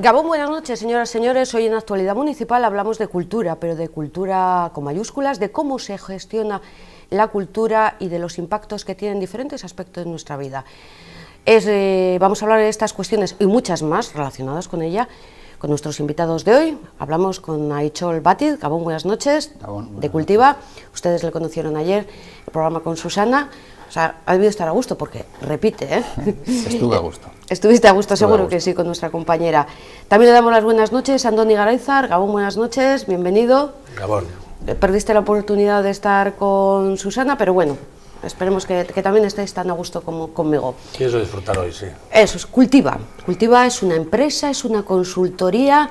Gabón, buenas noches, señoras y señores. Hoy en Actualidad Municipal hablamos de cultura, pero de cultura con mayúsculas, de cómo se gestiona la cultura y de los impactos que tienen diferentes aspectos de nuestra vida. Vamos a hablar de estas cuestiones y muchas más relacionadas con ella, con nuestros invitados de hoy. Hablamos con Aichol Batiz. Gabón, buenas noches, Gabón, de Cultiva. Ustedes le conocieron ayer, el programa con Susana. O sea, ha debido estar a gusto porque repite, ¿eh? Estuve a gusto. Estuviste a gusto, seguro que sí, con nuestra compañera. También le damos las buenas noches a Andoni Garayzar. Gabón, buenas noches, bienvenido. Gabón. Perdiste la oportunidad de estar con Susana, pero bueno, esperemos que también estéis tan a gusto como conmigo. Pienso disfrutar hoy, sí. Eso es Cultiva. Cultiva es una empresa, es una consultoría,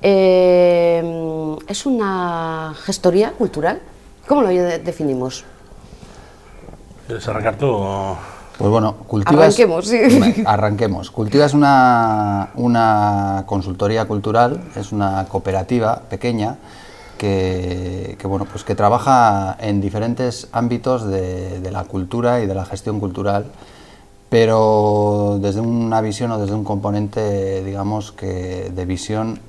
es una gestoría cultural. ¿Cómo lo definimos? ¿Quieres arrancar tú? Pues bueno, Cultiva arranquemos, sí. Arranquemos. Cultiva es una consultoría cultural, es una cooperativa pequeña que trabaja en diferentes ámbitos de la cultura y de la gestión cultural, pero desde una visión o desde un componente, digamos, que de visión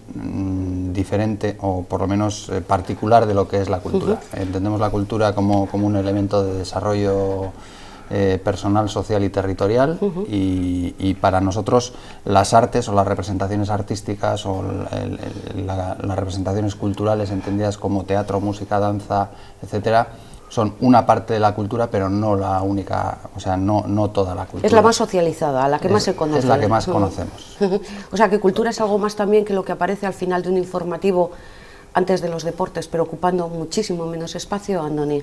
diferente o por lo menos particular de lo que es la cultura. Entendemos la cultura como un elemento de desarrollo personal, social y territorial, y para nosotros las artes o las representaciones artísticas o las representaciones culturales entendidas como teatro, música, danza, etcétera, son una parte de la cultura, pero no la única, o sea, no toda la cultura. Es la más socializada, la que más se conoce. Es la que más conocemos. O sea, que cultura es algo más también que lo que aparece al final de un informativo antes de los deportes, pero ocupando muchísimo menos espacio, Andoni.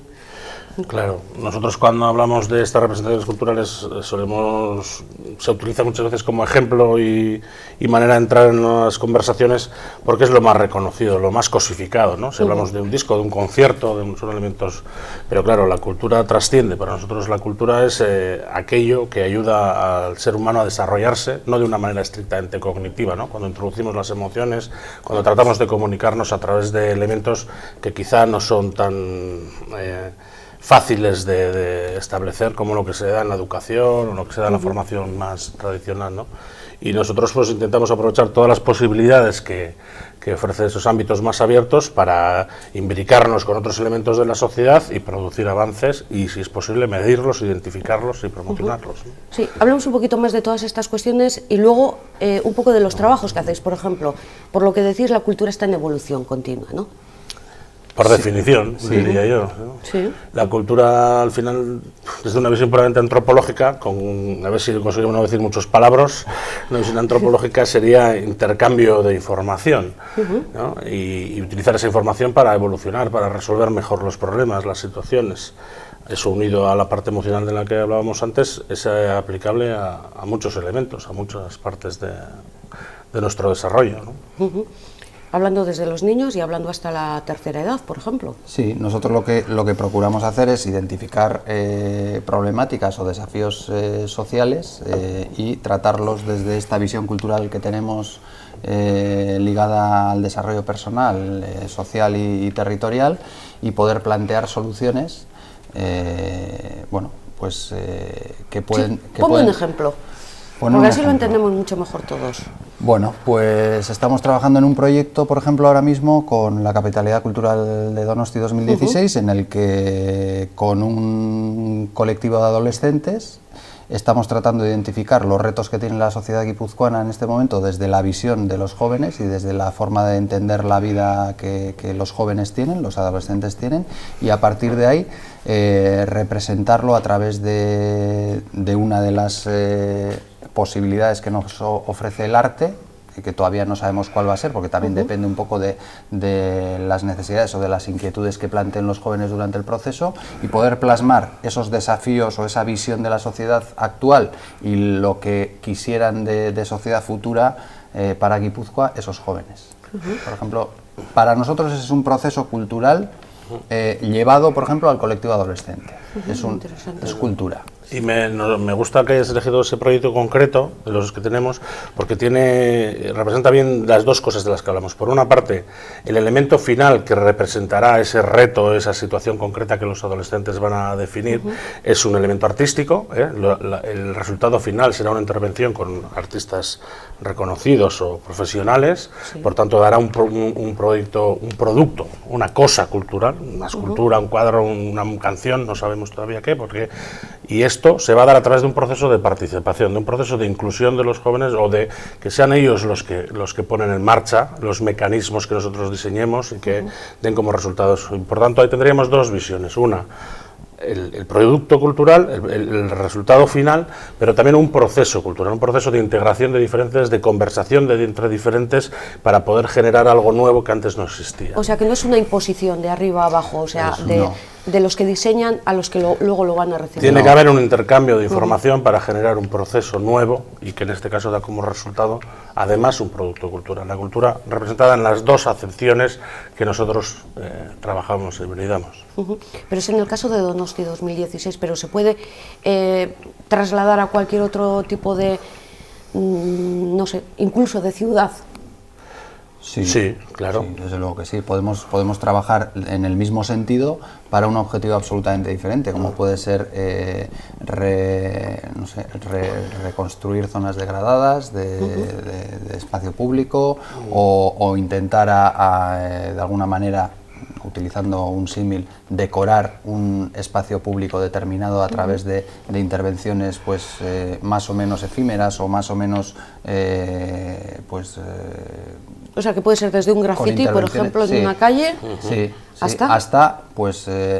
Claro, nosotros cuando hablamos de estas representaciones culturales se utiliza muchas veces como ejemplo y manera de entrar en las conversaciones porque es lo más reconocido, lo más cosificado, ¿no? Si hablamos de un disco, de un concierto, son elementos, pero claro, la cultura trasciende. Para nosotros la cultura es aquello que ayuda al ser humano a desarrollarse, no de una manera estrictamente cognitiva, ¿no? Cuando introducimos las emociones, cuando tratamos de comunicarnos a través de elementos que quizá no son tan fáciles de establecer como lo que se da en la educación o lo que se da en la formación más tradicional, ¿no? Y nosotros pues intentamos aprovechar todas las posibilidades que ofrecen esos ámbitos más abiertos para imbricarnos con otros elementos de la sociedad y producir avances y, si es posible, medirlos, identificarlos y promocionarlos, ¿no? Sí, hablemos un poquito más de todas estas cuestiones y luego un poco de los trabajos que hacéis. Por ejemplo, por lo que decís, la cultura está en evolución continua, ¿no? Por definición, diría yo, ¿no? Sí. La cultura, al final, desde una visión puramente antropológica, a ver si conseguimos no decir muchos palabras, una visión antropológica sería intercambio de información, ¿no? Y utilizar esa información para evolucionar, para resolver mejor los problemas, las situaciones. Eso, unido a la parte emocional de la que hablábamos antes, es aplicable a muchos elementos, a muchas partes de nuestro desarrollo, ¿no? Hablando desde los niños y hablando hasta la tercera edad, por ejemplo. Sí, nosotros lo que procuramos hacer es identificar problemáticas o desafíos sociales y tratarlos desde esta visión cultural que tenemos ligada al desarrollo personal, social y territorial, y poder plantear soluciones, que pueden... Sí, ponme un ejemplo. Porque así lo entendemos mucho mejor todos. Bueno, pues estamos trabajando en un proyecto, por ejemplo, ahora mismo con la Capitalidad Cultural de Donosti 2016, en el que con un colectivo de adolescentes estamos tratando de identificar los retos que tiene la sociedad guipuzcoana en este momento desde la visión de los jóvenes y desde la forma de entender la vida que los jóvenes tienen, los adolescentes tienen, y a partir de ahí representarlo a través de una de las posibilidades que nos ofrece el arte, que todavía no sabemos cuál va a ser, porque también depende un poco de las necesidades o de las inquietudes que planteen los jóvenes durante el proceso, y poder plasmar esos desafíos o esa visión de la sociedad actual y lo que quisieran de sociedad futura para Guipúzcoa esos jóvenes. Por ejemplo, para nosotros es un proceso cultural llevado, por ejemplo, al colectivo adolescente. Es cultura. Y me gusta que hayas elegido ese proyecto concreto, de los que tenemos, porque representa bien las dos cosas de las que hablamos. Por una parte, el elemento final que representará ese reto, esa situación concreta que los adolescentes van a definir, es un elemento artístico. El resultado final será una intervención con artistas reconocidos o profesionales, por tanto dará un producto, una cosa cultural, una escultura, un cuadro, una canción, no sabemos todavía qué, y esto se va a dar a través de un proceso de participación, de un proceso de inclusión de los jóvenes, o de que sean ellos los que ponen en marcha los mecanismos que nosotros diseñemos y que den como resultados. Por tanto, ahí tendríamos dos visiones: una, el producto cultural, el resultado final, pero también un proceso cultural, un proceso de integración de diferentes, de conversación entre diferentes, para poder generar algo nuevo que antes no existía. O sea, que no es una imposición de arriba a abajo, o sea, de los que diseñan a los que luego lo van a recibir. Tiene que haber un intercambio de información para generar un proceso nuevo, y que en este caso da como resultado además un producto cultural. La cultura representada en las dos acepciones que nosotros trabajamos y brindamos. Pero es en el caso de Donosti 2016, pero se puede trasladar a cualquier otro tipo de, no sé, incluso de ciudad. Sí, claro. Sí, desde luego que sí. Podemos trabajar en el mismo sentido para un objetivo absolutamente diferente, como puede ser reconstruir zonas degradadas de espacio público, o intentar de alguna manera, utilizando un símil, decorar un espacio público determinado a través de intervenciones más o menos efímeras, o más o menos o sea, que puede ser desde un graffiti, por ejemplo, en una calle, hasta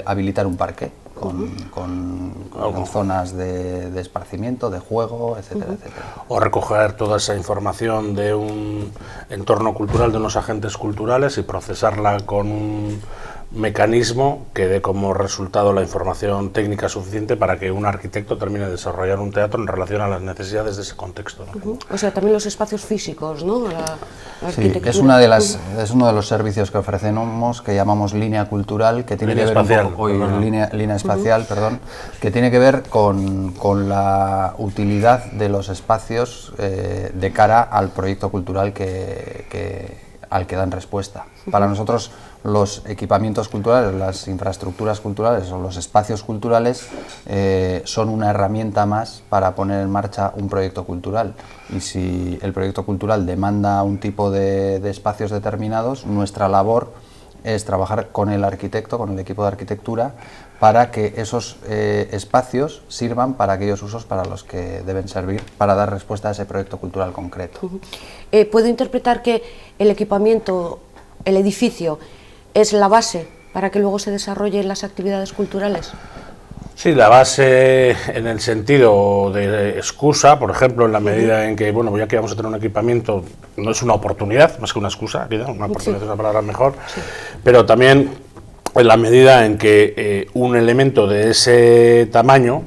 habilitar un parque con zonas de esparcimiento, de juego, etcétera, etcétera. O recoger toda esa información de un entorno cultural, de unos agentes culturales, y procesarla con un mecanismo que dé como resultado la información técnica suficiente para que un arquitecto termine de desarrollar un teatro en relación a las necesidades de ese contexto, ¿no? O sea, también los espacios físicos, ¿no? La arquitectura. Es uno de los servicios que ofrecemos, que llamamos línea cultural, que tiene línea que ver espacial, línea espacial, que tiene que ver con la utilidad de los espacios de cara al proyecto cultural al que dan respuesta. Para nosotros, los equipamientos culturales, las infraestructuras culturales o los espacios culturales son una herramienta más para poner en marcha un proyecto cultural. Y si el proyecto cultural demanda un tipo de espacios determinados, nuestra labor es trabajar con el arquitecto, con el equipo de arquitectura, para que esos espacios sirvan para aquellos usos para los que deben servir, para dar respuesta a ese proyecto cultural concreto. ¿Puedo interpretar que el equipamiento, el edificio, es la base para que luego se desarrollen las actividades culturales? Sí, la base en el sentido de excusa, por ejemplo, en la medida en que, bueno, ya que vamos a tener un equipamiento, no es una oportunidad, más que una excusa, una oportunidad es una palabra mejor, pero también en la medida en que un elemento de ese tamaño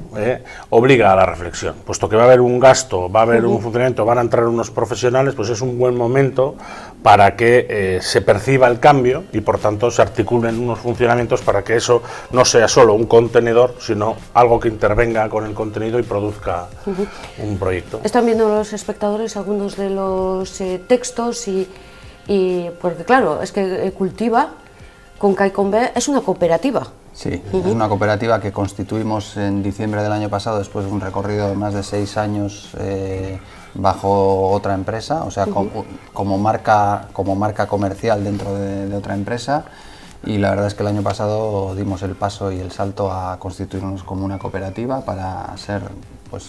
obliga a la reflexión. Puesto que va a haber un gasto, va a haber un funcionamiento, van a entrar unos profesionales, pues es un buen momento para que se perciba el cambio y, por tanto, se articulen unos funcionamientos para que eso no sea solo un contenedor, sino algo que intervenga con el contenido y produzca un proyecto. Están viendo los espectadores algunos de los textos y porque, claro, es que Cultiva, con K y con B, es una cooperativa. Sí, es una cooperativa que constituimos en diciembre del año pasado, después de un recorrido de más de 6 años bajo otra empresa, o sea, como marca comercial dentro de otra empresa. Y la verdad es que el año pasado dimos el paso y el salto a constituirnos como una cooperativa para ser, pues,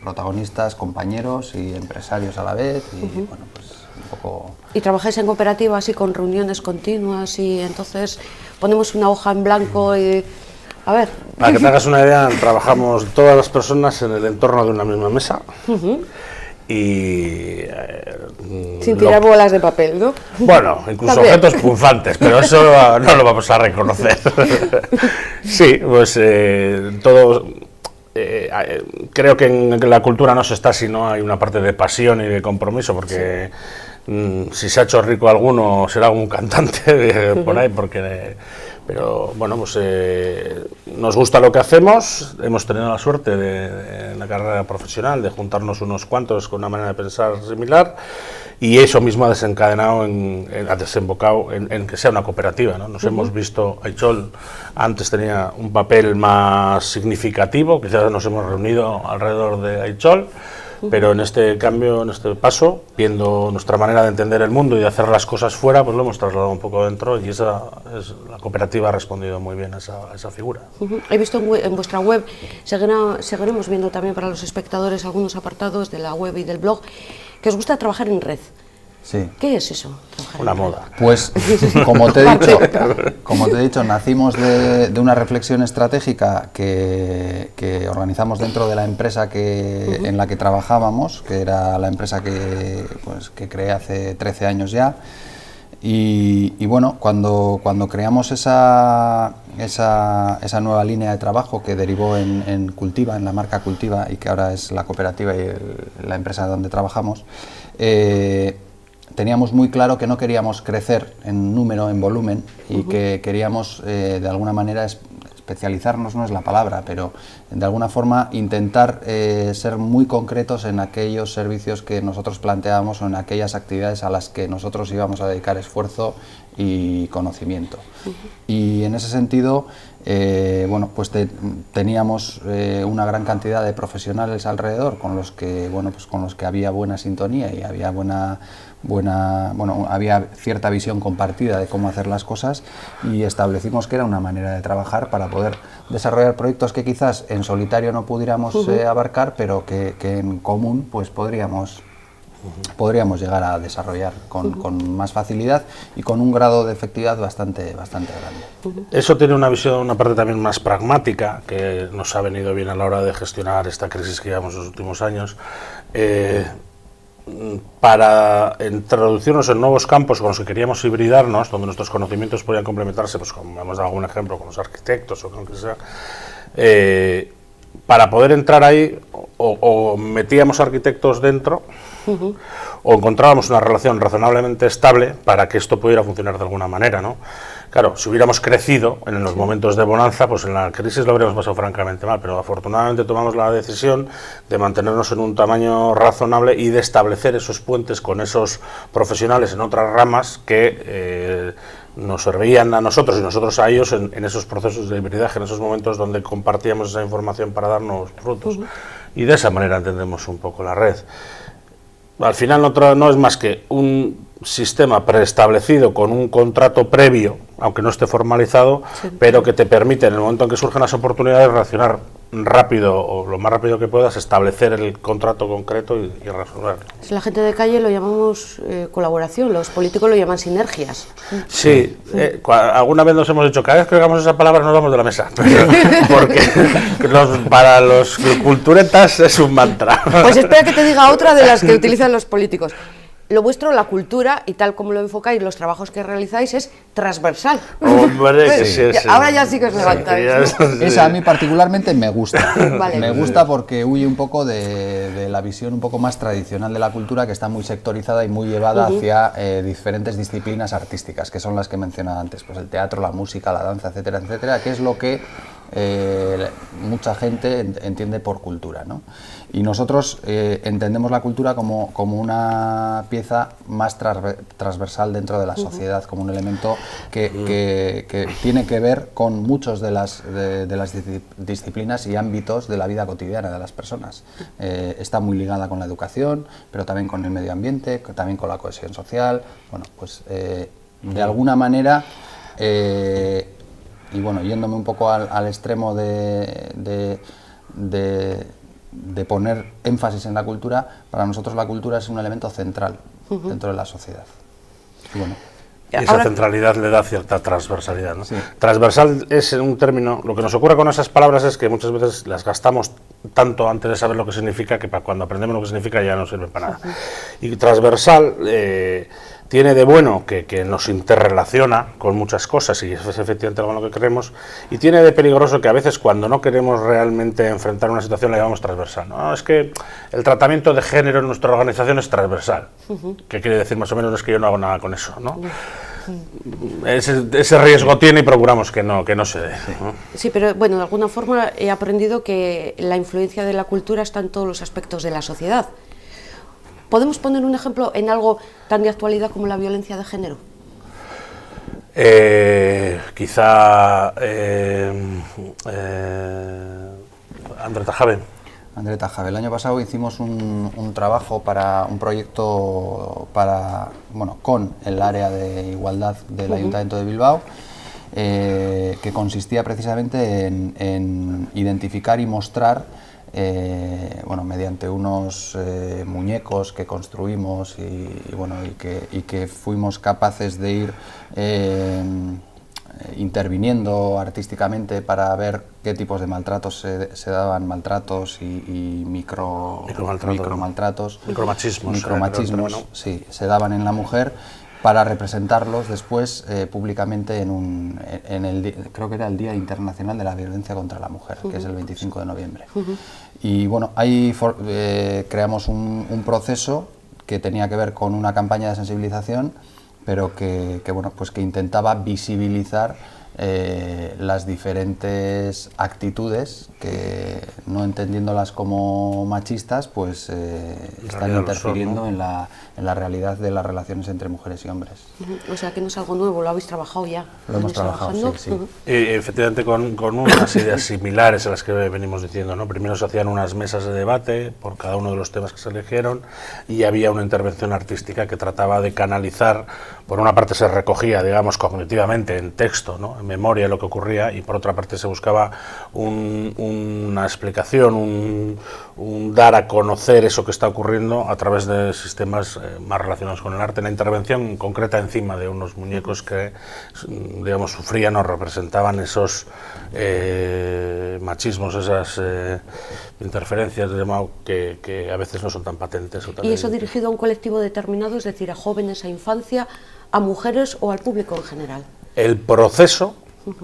protagonistas, compañeros y empresarios a la vez. Y bueno, pues un poco... ¿Y trabajáis en cooperativa así con reuniones continuas y entonces ponemos una hoja en blanco y... A ver... Para que te hagas una idea, trabajamos todas las personas en el entorno de una misma mesa y... sin tirar bolas de papel, ¿no? Bueno, incluso objetos punzantes, pero eso no lo vamos a reconocer. Sí, pues todo... creo que en la cultura no se está si no hay una parte de pasión y de compromiso, porque si se ha hecho rico alguno será algún cantante por ahí, porque Pero bueno, pues nos gusta lo que hacemos, hemos tenido la suerte en la carrera profesional de juntarnos unos cuantos con una manera de pensar similar, y eso mismo ha desembocado en que sea una cooperativa, ¿no? Nos hemos visto, Aichol antes tenía un papel más significativo, quizás nos hemos reunido alrededor de Aichol, pero en este cambio, en este paso, viendo nuestra manera de entender el mundo y de hacer las cosas fuera, pues lo hemos trasladado un poco dentro, y la cooperativa ha respondido muy bien a esa figura. He visto en vuestra web, seguiremos viendo también para los espectadores algunos apartados de la web y del blog, que os gusta trabajar en red. Sí. ¿Qué es eso? Una moda. Pues, como te he dicho, nacimos de una reflexión estratégica que organizamos dentro de la empresa en la que trabajábamos, que era la empresa que creé hace 13 años ya. Y bueno, cuando creamos esa nueva línea de trabajo que derivó en Cultiva, en la marca Cultiva, y que ahora es la cooperativa y la empresa donde trabajamos, teníamos muy claro que no queríamos crecer en número, en volumen, y que queríamos de alguna manera especializarnos, no es la palabra, pero de alguna forma intentar ser muy concretos en aquellos servicios que nosotros planteábamos o en aquellas actividades a las que nosotros íbamos a dedicar esfuerzo y conocimiento. Y en ese sentido, bueno, pues teníamos una gran cantidad de profesionales alrededor con los que había buena sintonía y había había cierta visión compartida de cómo hacer las cosas, y establecimos que era una manera de trabajar para poder desarrollar proyectos que quizás en solitario no pudiéramos abarcar, pero que en común pues podríamos llegar a desarrollar con más facilidad y con un grado de efectividad bastante grande. Eso tiene una parte también más pragmática, que nos ha venido bien a la hora de gestionar esta crisis que llevamos los últimos años, para introducirnos en nuevos campos con los que queríamos hibridarnos, donde nuestros conocimientos podían complementarse, pues como hemos dado algún ejemplo con los arquitectos o con lo que sea, para poder entrar ahí o metíamos arquitectos dentro, o encontrábamos una relación razonablemente estable para que esto pudiera funcionar de alguna manera, ¿no? Claro, si hubiéramos crecido en los momentos de bonanza, pues en la crisis lo habríamos pasado francamente mal, pero afortunadamente tomamos la decisión de mantenernos en un tamaño razonable y de establecer esos puentes con esos profesionales en otras ramas que nos servían a nosotros y nosotros a ellos en esos procesos de hibridaje, en esos momentos donde compartíamos esa información para dar nuevos frutos. Y de esa manera entendemos un poco la red. Al final no es más que un sistema preestablecido con un contrato previo, aunque no esté formalizado, pero que te permite, en el momento en que surgen las oportunidades, reaccionar rápido o lo más rápido que puedas, establecer el contrato concreto y resolverlo. Si la gente de calle lo llamamos colaboración, los políticos lo llaman sinergias. Sí, alguna vez nos hemos dicho, cada vez que oigamos esa palabra nos vamos de la mesa, porque para los culturetas es un mantra. Pues espera que te diga otra de las que utilizan los políticos. Lo vuestro, la cultura, y tal como lo enfocáis, los trabajos que realizáis, es transversal. Hombre, que sí. Ahora ya sí que os levantáis. Esa a mí particularmente me gusta. Vale. Me gusta porque huye un poco de la visión un poco más tradicional de la cultura, que está muy sectorizada y muy llevada hacia diferentes disciplinas artísticas, que son las que he mencionado antes, pues el teatro, la música, la danza, etcétera, etcétera, que es lo que mucha gente entiende por cultura, ¿no? Y nosotros entendemos la cultura como una pieza más transversal dentro de la sociedad, como un elemento que tiene que ver con muchos de las disciplinas y ámbitos de la vida cotidiana de las personas. Está muy ligada con la educación, pero también con el medio ambiente, también con la cohesión social. Bueno, pues de alguna manera, y bueno, yéndome un poco al extremo de poner énfasis en la cultura, para nosotros la cultura es un elemento central dentro de la sociedad. Y bueno, y esa centralidad le da cierta transversalidad, ¿no? Sí. Transversal es un término, lo que nos ocurre con esas palabras es que muchas veces las gastamos tanto antes de saber lo que significa, que cuando aprendemos lo que significa ya no sirve para nada. Y transversal tiene de bueno que nos interrelaciona con muchas cosas, y eso es efectivamente algo en lo que queremos, y tiene de peligroso que a veces cuando no queremos realmente enfrentar una situación la llamamos transversal. No, es que el tratamiento de género en nuestra organización es transversal. ¿Qué quiere decir más o menos? Es que yo no hago nada con eso, ¿no? ese riesgo tiene y procuramos que no se dé. ¿no? Sí, pero bueno, de alguna forma he aprendido que la influencia de la cultura está en todos los aspectos de la sociedad. ¿Podemos poner un ejemplo en algo tan de actualidad como la violencia de género? Quizá André Tajave. André Tajave. El año pasado hicimos un trabajo para un proyecto con el área de igualdad del Ayuntamiento de Bilbao, que consistía precisamente en identificar y mostrar, mediante unos muñecos que construimos y que fuimos capaces de ir intervininismo artísticamente para ver qué tipos de maltratos se daban, maltratos y micromachismos, sí, se daban en la mujer, para representarlos después públicamente creo que era el Día Internacional de la Violencia contra la Mujer, que es el 25 de noviembre. Y bueno, ahí creamos un proceso que tenía que ver con una campaña de sensibilización, pero que intentaba visibilizar las diferentes actitudes que, no entendiéndolas como machistas, pues están interfiriendo en la realidad de las relaciones entre mujeres y hombres. O sea, que no es algo nuevo, lo habéis trabajado ya. Lo hemos trabajado, sí. Efectivamente, con unas ideas similares a las que venimos diciendo, ¿no? Primero se hacían unas mesas de debate por cada uno de los temas que se eligieron, y había una intervención artística que trataba de canalizar. Por una parte se recogía, digamos, cognitivamente en texto, ¿no?, en memoria, lo que ocurría, y por otra parte se buscaba una explicación, un dar a conocer eso que está ocurriendo a través de sistemas más relacionados con el arte. La intervención concreta encima de unos muñecos que, digamos, sufrían o representaban esos machismos, esas interferencias, que a veces no son tan patentes. O tan ¿Y eso dirigido a un colectivo determinado, es decir, a jóvenes, a infancia, a mujeres o al público en general? El proceso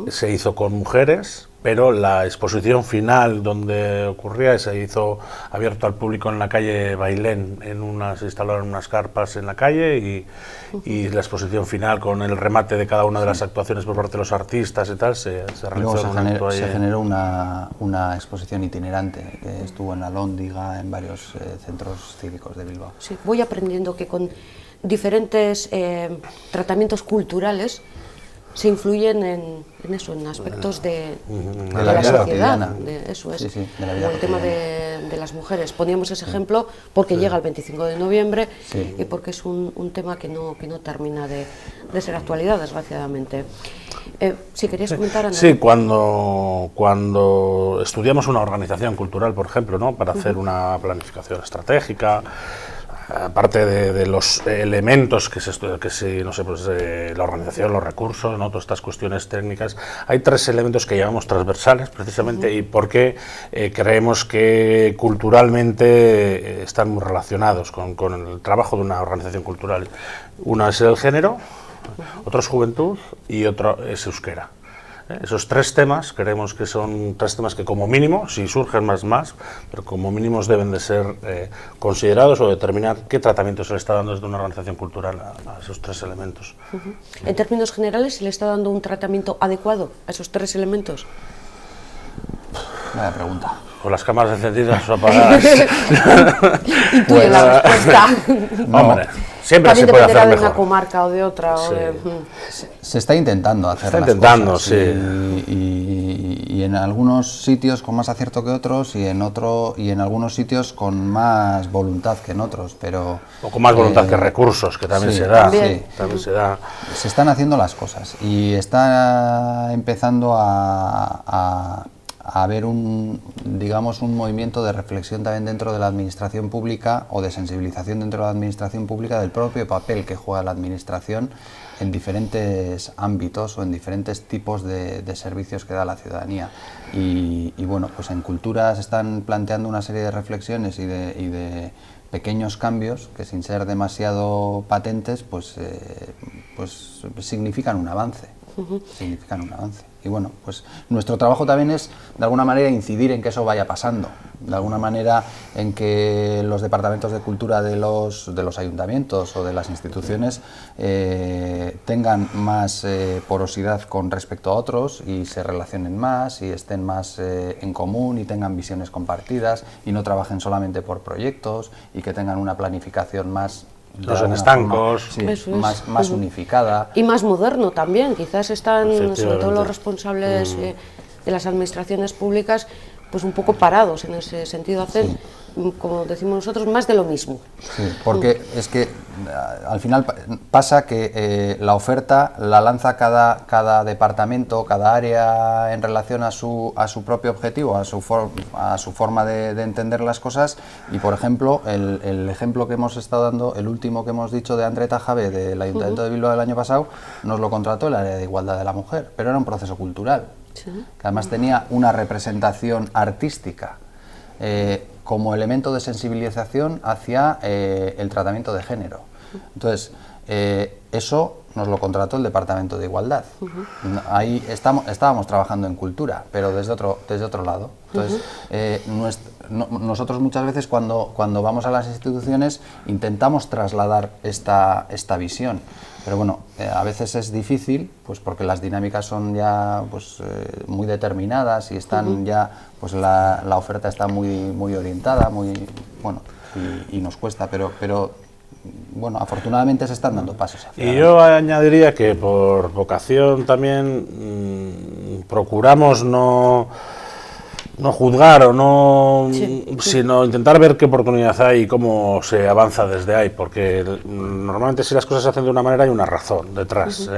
se hizo con mujeres, pero la exposición final donde ocurría se hizo abierto al público en la calle Bailén, se instalaron unas carpas en la calle, y la exposición final con el remate de cada una de las actuaciones por parte de los artistas y tal se realizó. Luego se generó una exposición itinerante que estuvo en la Lóndiga, en varios centros cívicos de Bilbao. Sí, voy aprendiendo que con diferentes tratamientos culturales se influyen en aspectos de la sociedad, eso es, sí, de la como el tema de las mujeres. Poníamos ese ejemplo porque llega el 25 de noviembre y porque es un tema que no termina de ser actualidad, desgraciadamente. Si querías comentar, Ana. Sí, cuando estudiamos una organización cultural, por ejemplo, ¿no?, para hacer una planificación estratégica, aparte de los elementos la organización, los recursos, ¿no?, todas estas cuestiones técnicas, hay tres elementos que llamamos transversales, precisamente, y porque creemos que culturalmente están muy relacionados con el trabajo de una organización cultural. Uno es el género, otro es juventud y otro es euskera. Esos tres temas creemos que son tres temas que, como mínimo, si surgen más, pero como mínimos deben de ser considerados, o determinar qué tratamiento se le está dando desde una organización cultural a esos tres elementos. En términos generales, ¿se le está dando un tratamiento adecuado a esos tres elementos? Vaya pregunta. Con las cámaras encendidas o apagadas. Intuye la respuesta. Hombre, siempre se puede hacer dependerá de mejor. una comarca o de otra. Sí. Se está intentando hacer las cosas, sí. Y en algunos sitios con más acierto que otros, y en algunos sitios con más voluntad que en otros, pero... O con más voluntad que recursos, que también se da. También. También se da. Se están haciendo las cosas y está empezando a haber un movimiento de reflexión también dentro de la administración pública, o de sensibilización dentro de la administración pública, del propio papel que juega la administración en diferentes ámbitos o en diferentes tipos de servicios que da la ciudadanía. Y bueno, pues en cultura se están planteando una serie de reflexiones y de pequeños cambios que, sin ser demasiado patentes, pues significan un avance. significan un avance. Y bueno, pues nuestro trabajo también es, de alguna manera, incidir en que eso vaya pasando, de alguna manera en que los departamentos de cultura de los ayuntamientos o de las instituciones tengan más porosidad con respecto a otros y se relacionen más y estén más en común y tengan visiones compartidas y no trabajen solamente por proyectos y que tengan una planificación más... No son estancos, forma, sí, más unificada. Y más moderno también, quizás están, sobre todo los responsables de las administraciones públicas, pues un poco parados en ese sentido, hacen, como decimos nosotros, más de lo mismo. Sí, porque es que al final pasa que la oferta la lanza cada departamento, cada área en relación a su propio objetivo, a su forma de entender las cosas, y por ejemplo, el ejemplo que hemos estado dando, el último que hemos dicho de André Tajabé del Ayuntamiento de Bilbao del año pasado, nos lo contrató el área de igualdad de la mujer, pero era un proceso cultural, que además tenía una representación artística como elemento de sensibilización hacia el tratamiento de género. Entonces, eso nos lo contrató el Departamento de Igualdad. Ahí estábamos trabajando en cultura, pero desde otro lado. Entonces, nosotros muchas veces cuando vamos a las instituciones intentamos trasladar esta visión. Pero bueno, a veces es difícil, pues porque las dinámicas son ya pues, muy determinadas y están ya, pues la oferta está muy orientada, bueno, y nos cuesta, pero bueno, afortunadamente se están dando pasos hacia adelante. Y yo añadiría que por vocación también procuramos no juzgar o no, sino intentar ver qué oportunidad hay y cómo se avanza desde ahí, porque normalmente si las cosas se hacen de una manera hay una razón detrás,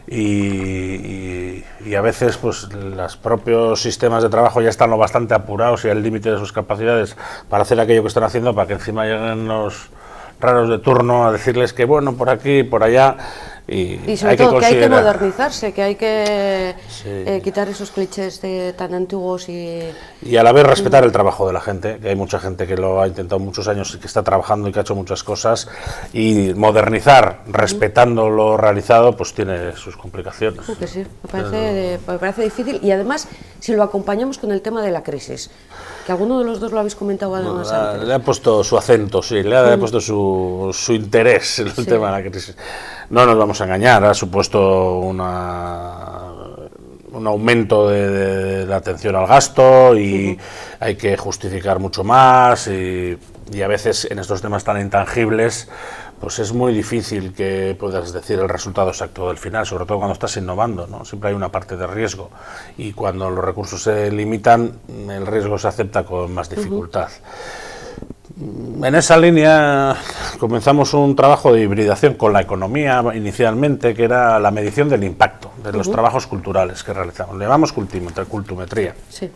y a veces pues los propios sistemas de trabajo ya están lo bastante apurados y al límite de sus capacidades para hacer aquello que están haciendo, para que encima lleguen los raros de turno a decirles que bueno, por aquí, por allá. Y sobre todo que hay que modernizarse, que hay que quitar esos clichés tan antiguos y a la vez respetar el trabajo de la gente, que hay mucha gente que lo ha intentado muchos años y que está trabajando y que ha hecho muchas cosas, y modernizar respetando lo realizado pues tiene sus complicaciones. Que sí, me parece difícil, y además si lo acompañamos con el tema de la crisis, que alguno de los dos lo habéis comentado además antes. Le ha puesto su acento, le ha puesto su interés en el tema de la crisis. No nos vamos a engañar, ha supuesto un aumento de la atención al gasto y hay que justificar mucho más y a veces en estos temas tan intangibles pues es muy difícil que puedas decir el resultado exacto del final, sobre todo cuando estás innovando, ¿no? Siempre hay una parte de riesgo y cuando los recursos se limitan el riesgo se acepta con más dificultad. En esa línea comenzamos un trabajo de hibridación con la economía inicialmente, que era la medición del impacto de los trabajos culturales que realizamos. Le llamamos cultumetría. Sí.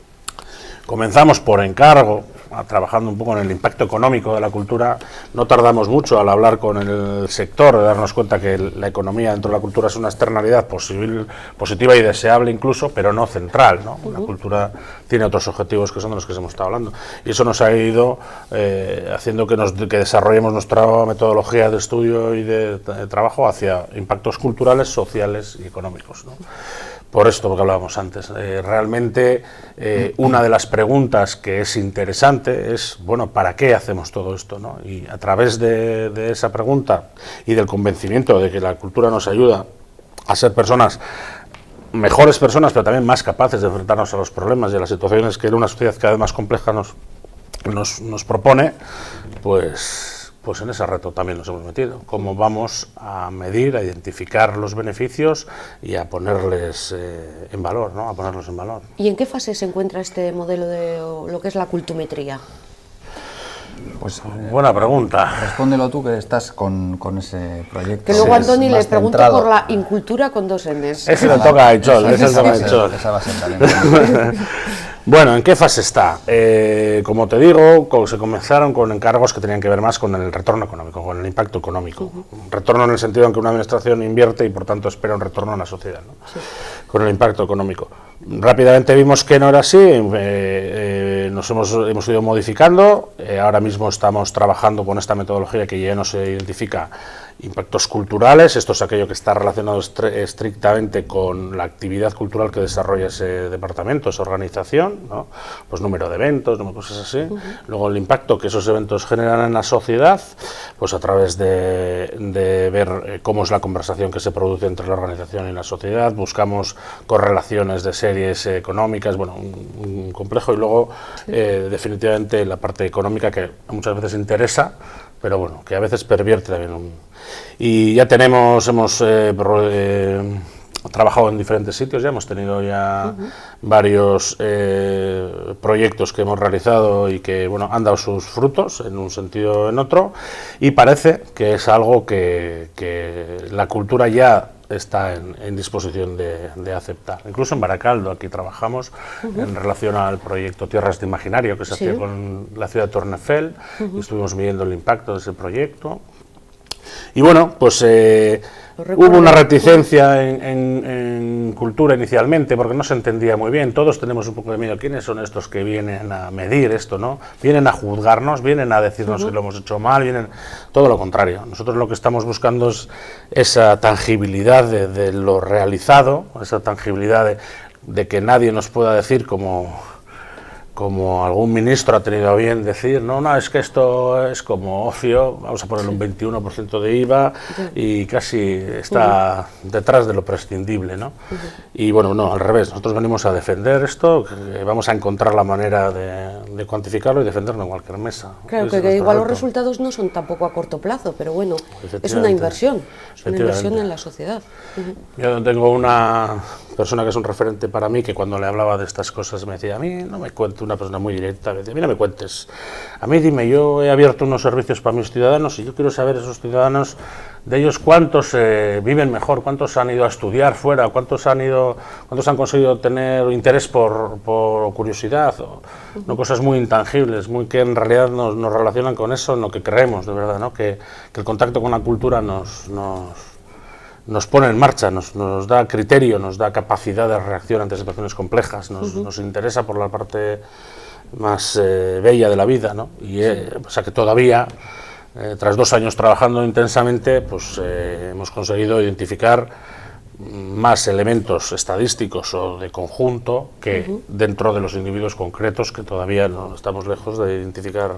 Comenzamos por encargo, trabajando un poco en el impacto económico de la cultura. No tardamos mucho al hablar con el sector, de darnos cuenta que la economía dentro de la cultura es una externalidad positiva y deseable incluso, pero no central, ¿no? La cultura tiene otros objetivos que son de los que hemos estado hablando. Y eso nos ha ido haciendo que desarrollemos nuestra metodología de estudio y de trabajo hacia impactos culturales, sociales y económicos, ¿no? Por esto que hablábamos antes, realmente una de las preguntas que es interesante es, bueno, ¿para qué hacemos todo esto, ¿no? Y a través de esa pregunta y del convencimiento de que la cultura nos ayuda a ser mejores personas, pero también más capaces de enfrentarnos a los problemas y a las situaciones que en una sociedad cada vez más compleja nos propone, pues en ese reto también nos hemos metido. Cómo vamos a medir, a identificar los beneficios y a ponerles en valor, ¿no? A ponerlos en valor. ¿Y en qué fase se encuentra este modelo de lo que es la cultumetría? Pues buena pregunta. Respóndelo tú, que estás con ese proyecto. Que luego Antoni le pregunto por la incultura con 2 Ns. Ese le toca a Aichol, Esa va a ser también. Bueno, ¿en qué fase está? Como te digo, se comenzaron con encargos que tenían que ver más con el retorno económico, con el impacto económico. Un retorno en el sentido en que una administración invierte y por tanto espera un retorno en la sociedad, ¿no? Con el impacto económico. Rápidamente vimos que no era así, nos hemos ido modificando. Ahora mismo estamos trabajando con esta metodología que ya no se identifica impactos culturales. Esto es aquello que está relacionado estrictamente con la actividad cultural que desarrolla ese departamento, esa organización, ¿no? Pues número de eventos, cosas así. Luego el impacto que esos eventos generan en la sociedad, pues a través de ver cómo es la conversación que se produce entre la organización y la sociedad. Buscamos correlaciones de series económicas, bueno, un complejo. Y luego definitivamente la parte económica, que muchas veces interesa, pero bueno, que a veces pervierte también. Y ya hemos trabajado en diferentes sitios, ya hemos tenido ya varios proyectos que hemos realizado y que, bueno, han dado sus frutos en un sentido o en otro, y parece que es algo que la cultura ya está en disposición de aceptar. Incluso en Baracaldo, aquí trabajamos en relación al proyecto Tierras de Imaginario, que se hacía con la ciudad de Tornefeld, y estuvimos midiendo el impacto de ese proyecto. Y bueno, pues hubo una reticencia en cultura inicialmente, porque no se entendía muy bien. Todos tenemos un poco de miedo. ¿Quiénes son estos que vienen a medir esto, no? Vienen a juzgarnos, vienen a decirnos que lo hemos hecho mal, vienen... Todo lo contrario. Nosotros lo que estamos buscando es esa tangibilidad de lo realizado, esa tangibilidad de que nadie nos pueda decir como algún ministro ha tenido a bien decir, no, es que esto es como ocio, vamos a ponerle un 21% de IVA y casi está detrás de lo prescindible, ¿no? Y bueno, no, al revés, nosotros venimos a defender esto, que vamos a encontrar la manera de cuantificarlo y defenderlo en cualquier mesa. Claro, que igual los resultados no son tampoco a corto plazo, pero bueno, es una inversión en la sociedad. Yo tengo una persona que es un referente para mí, que cuando le hablaba de estas cosas me decía, a mí no me cuentes, una persona muy directa, me decía, mira, me cuentes, a mí dime, yo he abierto unos servicios para mis ciudadanos y yo quiero saber esos ciudadanos, de ellos cuántos viven mejor, cuántos han ido a estudiar fuera, cuántos han conseguido tener interés por curiosidad, no, cosas muy intangibles, muy que en realidad nos relacionan con eso, en lo que creemos, de verdad, ¿no? Que el contacto con la cultura nos pone en marcha, nos da criterio, nos da capacidad de reacción ante situaciones complejas, nos interesa por la parte más bella de la vida, ¿no? Y o sea que todavía, tras 2 años trabajando intensamente, pues hemos conseguido identificar más elementos estadísticos o de conjunto que dentro de los individuos concretos, que todavía no estamos lejos de identificar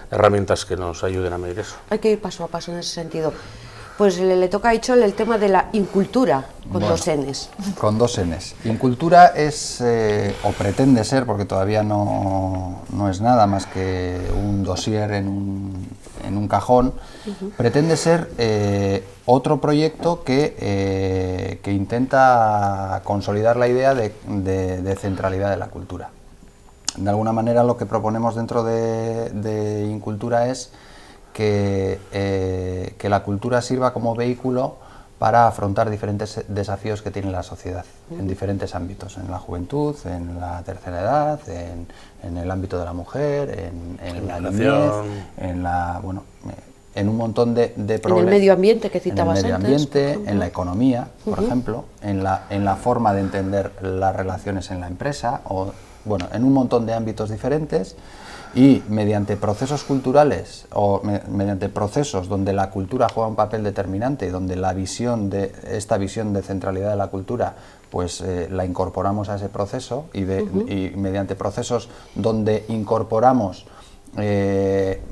herramientas que nos ayuden a medir eso. Hay que ir paso a paso en ese sentido. Pues le toca a Aichol el tema de la incultura, con 2 Ns. Con 2 Ns. Incultura es, o pretende ser, porque todavía no es nada más que un dossier en un cajón, pretende ser otro proyecto que intenta consolidar la idea de centralidad de la cultura. De alguna manera lo que proponemos dentro de Incultura es que la cultura sirva como vehículo para afrontar diferentes desafíos que tiene la sociedad en diferentes ámbitos, en la juventud, en la tercera edad, en el ámbito de la mujer, en la niñez, en un montón de problemas. En el medio ambiente que citabas antes. En el medio ambiente, en la economía, por ejemplo, en la forma de entender las relaciones en la empresa, o bueno, en un montón de ámbitos diferentes. Y mediante procesos culturales o mediante procesos donde la cultura juega un papel determinante y donde esta visión de centralidad de la cultura pues la incorporamos a ese proceso y mediante procesos donde incorporamos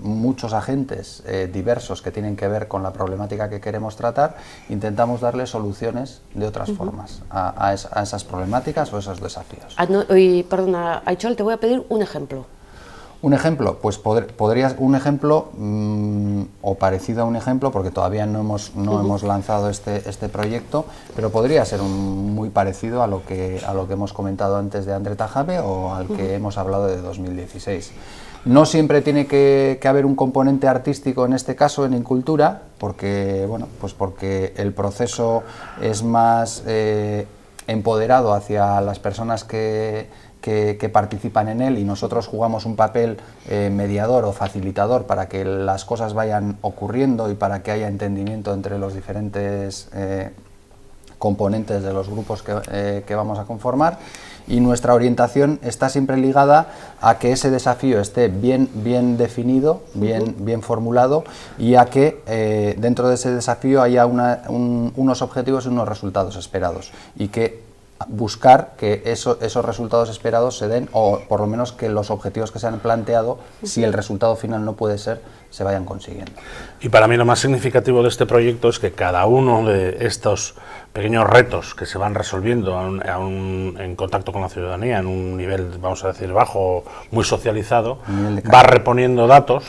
muchos agentes diversos que tienen que ver con la problemática que queremos tratar, intentamos darle soluciones de otras formas a esas problemáticas o esos desafíos. Perdona, Aichol, te voy a pedir un ejemplo. Un ejemplo, pues podría un ejemplo o parecido a un ejemplo, porque todavía no hemos lanzado este proyecto, pero podría ser muy parecido a lo que hemos comentado antes de André Tajame o al que hemos hablado de 2016. No siempre tiene que haber un componente artístico en este caso en Incultura, porque el proceso es más empoderado hacia las personas que participan en él, y nosotros jugamos un papel mediador o facilitador para que las cosas vayan ocurriendo y para que haya entendimiento entre los diferentes componentes de los grupos que vamos a conformar. y nuestra orientación está siempre ligada a que ese desafío esté bien definido, bien formulado, y a que dentro de ese desafío haya unos objetivos y unos resultados esperados, y que buscar que esos resultados esperados se den, o por lo menos que los objetivos que se han planteado, si el resultado final no puede ser, se vayan consiguiendo. Y para mí lo más significativo de este proyecto es que cada uno de estos pequeños retos que se van resolviendo en contacto con la ciudadanía, en un nivel, vamos a decir, bajo, muy socializado, va reponiendo datos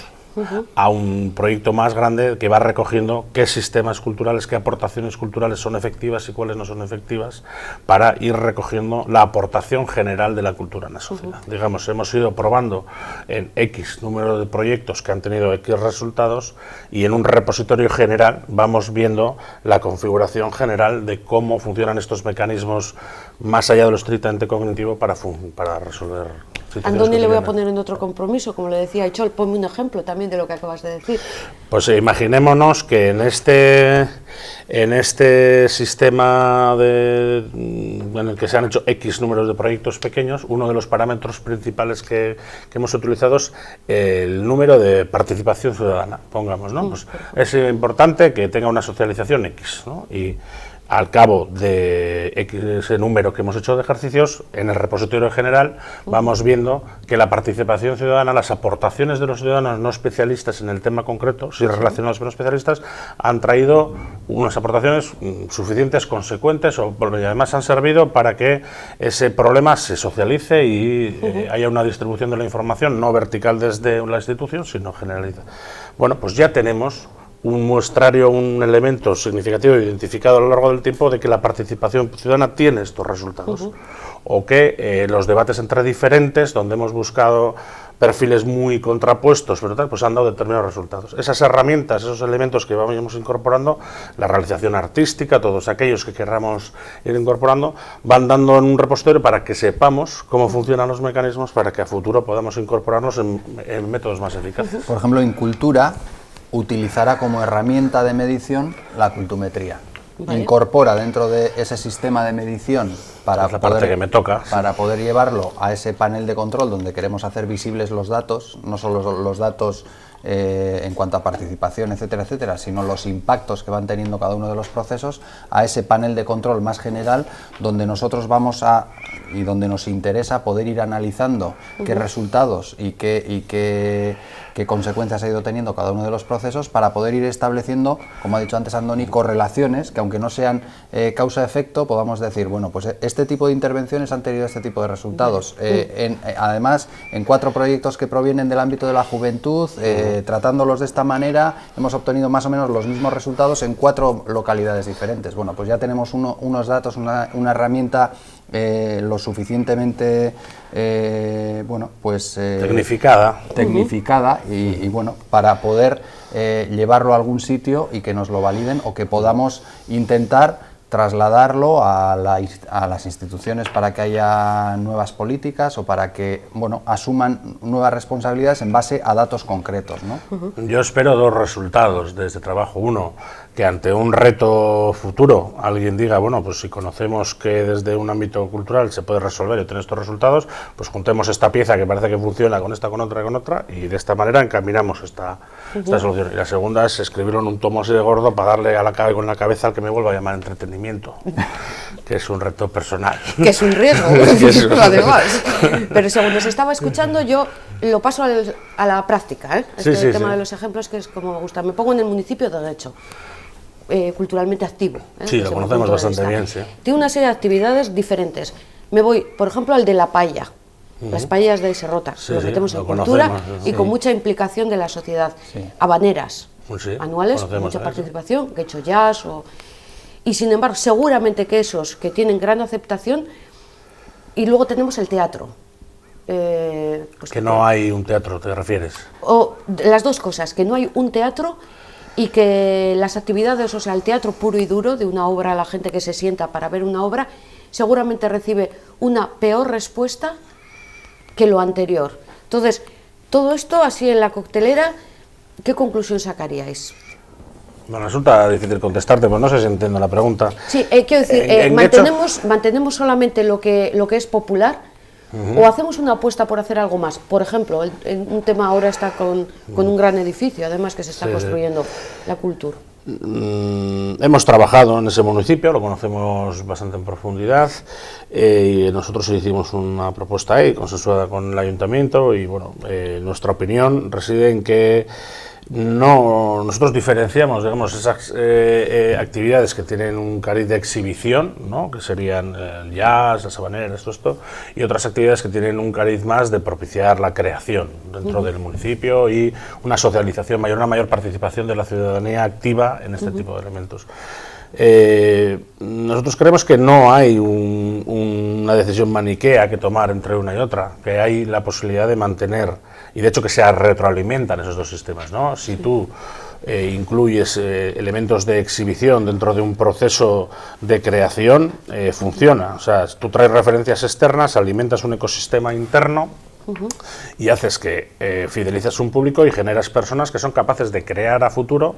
a un proyecto más grande que va recogiendo qué sistemas culturales, qué aportaciones culturales son efectivas y cuáles no son efectivas, para ir recogiendo la aportación general de la cultura en la sociedad. Digamos, hemos ido probando en X número de proyectos que han tenido X resultados, y en un repositorio general vamos viendo la configuración general de cómo funcionan estos mecanismos más allá de lo estrictamente cognitivo para resolver. Andoni, le voy a poner en otro compromiso, como le decía Aichol, ponme un ejemplo también de lo que acabas de decir. Pues imaginémonos que en este sistema en el que se han hecho X números de proyectos pequeños, uno de los parámetros principales que hemos utilizado es el número de participación ciudadana, pongamos, ¿no? Pues es importante que tenga una socialización X, ¿no? Y al cabo de ese número que hemos hecho de ejercicios, en el repositorio general vamos viendo que la participación ciudadana, las aportaciones de los ciudadanos no especialistas en el tema concreto, sí relacionados con los especialistas, han traído unas aportaciones suficientes, consecuentes, y además han servido para que ese problema se socialice y haya una distribución de la información no vertical desde la institución, sino generalizada. Bueno, pues ya tenemos un muestrario, un elemento significativo identificado a lo largo del tiempo de que la participación ciudadana tiene estos resultados, o que los debates entre diferentes, donde hemos buscado perfiles muy contrapuestos, pero tal, pues han dado determinados resultados. Esas herramientas, esos elementos que vamos incorporando, la realización artística, todos aquellos que queramos ir incorporando, van dando en un repositorio para que sepamos cómo funcionan los mecanismos, para que a futuro podamos incorporarnos en métodos más eficaces. Por ejemplo, en cultura utilizará como herramienta de medición la cultumetría. Vale. Incorpora dentro de ese sistema de medición para poder llevarlo a ese panel de control donde queremos hacer visibles los datos, no solo los datos en cuanto a participación, etcétera, etcétera, sino los impactos que van teniendo cada uno de los procesos, a ese panel de control más general, donde nosotros vamos y donde nos interesa poder ir analizando qué resultados y qué consecuencias ha ido teniendo cada uno de los procesos, para poder ir estableciendo, como ha dicho antes Andoni, correlaciones que, aunque no sean causa-efecto, podamos decir, bueno, pues este tipo de intervenciones han tenido este tipo de resultados. Además, en 4 proyectos que provienen del ámbito de la juventud, tratándolos de esta manera, hemos obtenido más o menos los mismos resultados en 4 localidades diferentes. Bueno, pues ya tenemos unos datos, una herramienta lo suficientemente tecnificada y bueno, para poder llevarlo a algún sitio y que nos lo validen, o que podamos intentar trasladarlo a las instituciones para que haya nuevas políticas, o para que, bueno, asuman nuevas responsabilidades en base a datos concretos, ¿no? Yo espero 2 resultados de este trabajo. Uno, que ante un reto futuro alguien diga, bueno, pues si conocemos que desde un ámbito cultural se puede resolver y tener estos resultados, pues juntemos esta pieza que parece que funciona con esta, con otra, y de esta manera encaminamos esta solución. Y la segunda es escribirlo en un tomo así de gordo para darle con la cabeza al que me vuelva a llamar entretenimiento, que es un reto personal. Que es un riesgo, además. Pero según nos estaba escuchando, yo lo paso a la práctica, el tema de los ejemplos, que es como me gusta. Me pongo en el municipio de Guecho, culturalmente activo. Sí, lo conocemos bastante bien, sí. Tiene una serie de actividades diferentes. Me voy, por ejemplo, al de la paella. Las paellas de Serrota, lo metemos en cultura y con mucha implicación de la sociedad. Habaneras anuales, con mucha participación, Guecho Jazz, y sin embargo, seguramente que esos que tienen gran aceptación. Y luego tenemos el teatro. Pues que no hay un teatro, ¿te refieres? O las dos cosas, que no hay un teatro, y que las actividades, o sea, el teatro puro y duro de una obra, la gente que se sienta para ver una obra, seguramente recibe una peor respuesta que lo anterior. Entonces, todo esto así en la coctelera, ¿qué conclusión sacaríais? Me resulta difícil contestarte, pues no sé si entiendo la pregunta. Sí, quiero decir, mantenemos solamente lo que es popular, o hacemos una apuesta por hacer algo más. Por ejemplo, un tema ahora está con un gran edificio, además que se está construyendo, la cultura. Hemos trabajado en ese municipio, lo conocemos bastante en profundidad, y nosotros hicimos una propuesta ahí, consensuada con el ayuntamiento, y bueno, nuestra opinión reside en que nosotros diferenciamos, digamos, esas actividades que tienen un cariz de exhibición, ¿no?, que serían el jazz, las habaneras, esto, y otras actividades que tienen un cariz más de propiciar la creación dentro del municipio y una socialización mayor, una mayor participación de la ciudadanía activa en este tipo de elementos. Nosotros creemos que no hay una decisión maniquea que tomar entre una y otra, que hay la posibilidad de mantener, y de hecho que se retroalimentan esos dos sistemas, ¿no? Si tú incluyes elementos de exhibición dentro de un proceso de creación, funciona. O sea, tú traes referencias externas, alimentas un ecosistema interno y haces que fidelices un público y generas personas que son capaces de crear a futuro,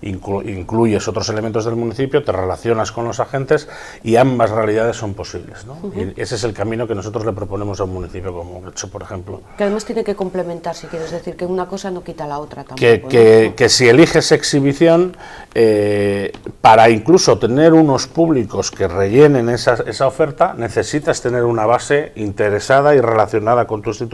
incluyes otros elementos del municipio, te relacionas con los agentes y ambas realidades son posibles, ¿no? Y ese es el camino que nosotros le proponemos a un municipio como Getxo, por ejemplo. Que además tiene que complementar, si quieres decir, que una cosa no quita la otra tampoco. Que si eliges exhibición, para incluso tener unos públicos que rellenen esa oferta, necesitas tener una base interesada y relacionada con tu institución